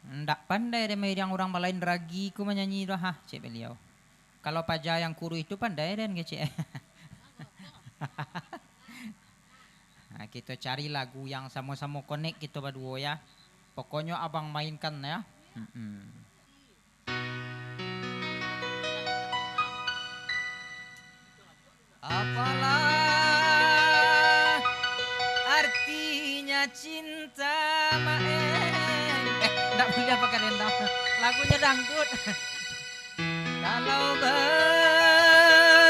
Ndak pandai deh yang orang lain ragi ku menyanyi dah cek beliau. Kalau paja yang kuru itu pandai dan cek. Nah, kita cari lagu yang sama-sama connect kita berdua ya. Pokoknya abang mainkan ya. Apalah artinya cinta enggak boleh pakai dendam. Lagunya dangdut. Kalau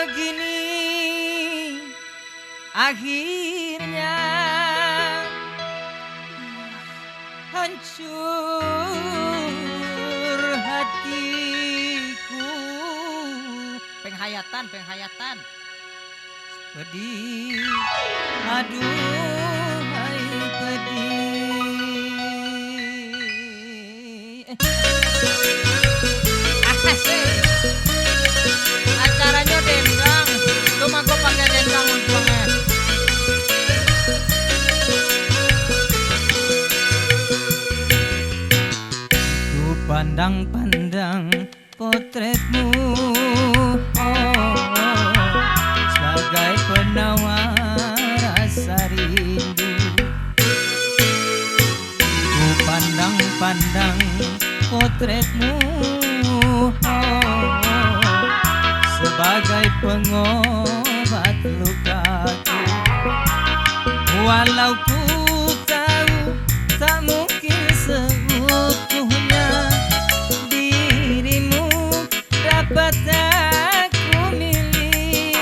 begini akhirnya hancur hatiku. Penghayatan. Pedih, aduh hai pedih. Asik. Acaranya dendang, cuma gue pakai dendang untungnya. Ku pandang-pandang potretmu, sebagai penawar rasa rindu. Ku pandang-pandang potretmu, sebagai pengobat lukaku. Walau ku tahu tak mungkin seutuhnya dirimu dapat aku miliki.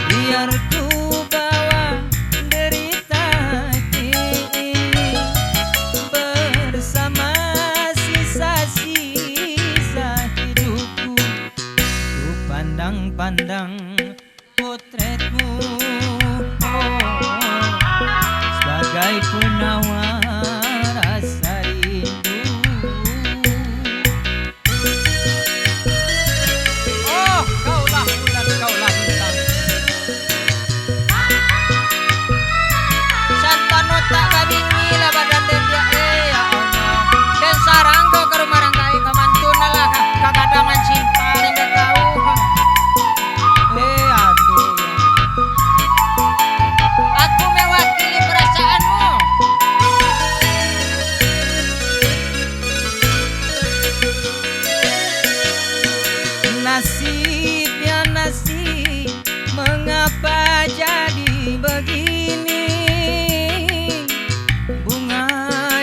Biar ku bawa derita ini bersama sisa-sisa hidupku. Ku pandang-pandang potretmu, sebagai penawar rasa rindu. Oh, kaulah bulan, kaulah bintang. Santano tak kabingi lah badan dia ya Allah. Dan sarang kau ke rumah rangkai kamantuna lah kakadangan cinta tidak tahu. Aduh. Aku mewakili perasaanmu. Nasibnya nasib, mengapa jadi begini? Bunga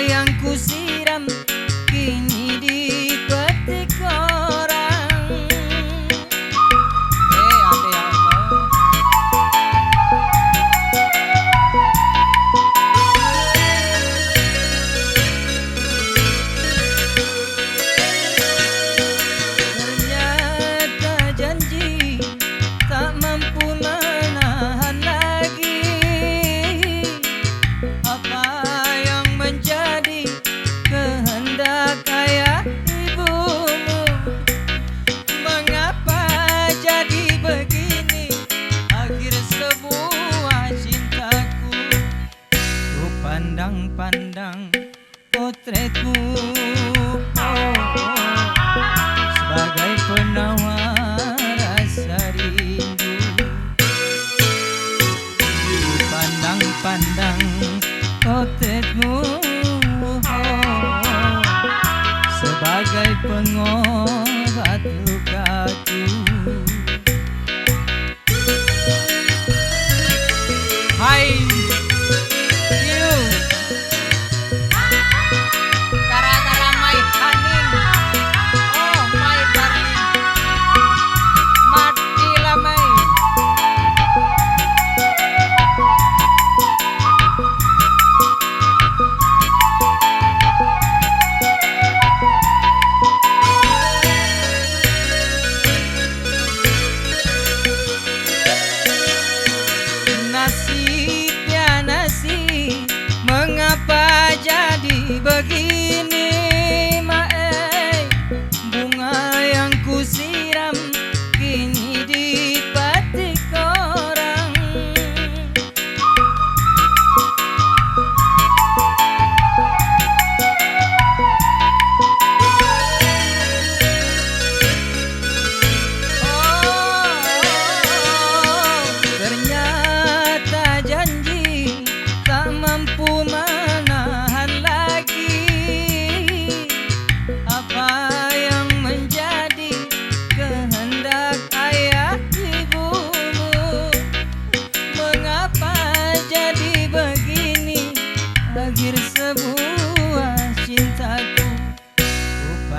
yang kusiram kini dipetik orang. Ade ya Allah. Ternyata janji tak mampu menahan lagi. Apa yang menjadi kehendak ayah ibumu? Mengapa jadi begini akhir sebuah cintaku? Ku pandang-pandang potretmu, sebagai penawar rasa rindu. Ku pandang-pandang potretmu, sebagai pengobat lukaku. Hai you, gara-gara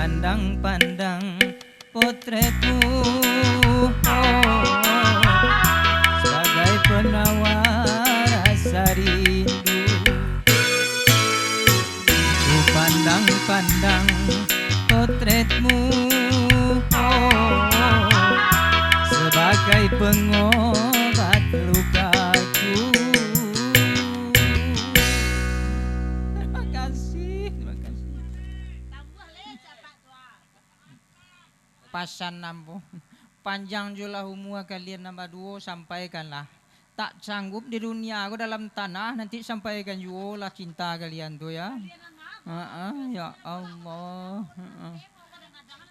pandang-pandang potretmu sebagai penawar rasa rindu. Ku pandang-pandang potretmu sebagai pengobat lukaku. Terima kasih, terima kasih. Pasan nampu. Panjang jula umur kalian nambah 2 sampaikanlah. Tak sanggup di dunia aku dalam tanah nanti sampaikan juga lah cinta kalian tuh ya. Ya Allah.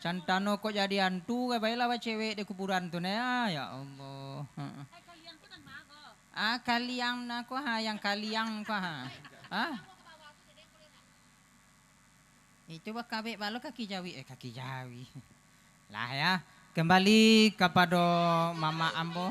Cantano kok jadi hantu kayak baiklah cewek di kuburan tuh ya Allah. Kaliang na ko ha, yang kaliang ko ha. Itu bak kabek balo kaki jawi. Lah ya, kembali kepada Mama Ambo.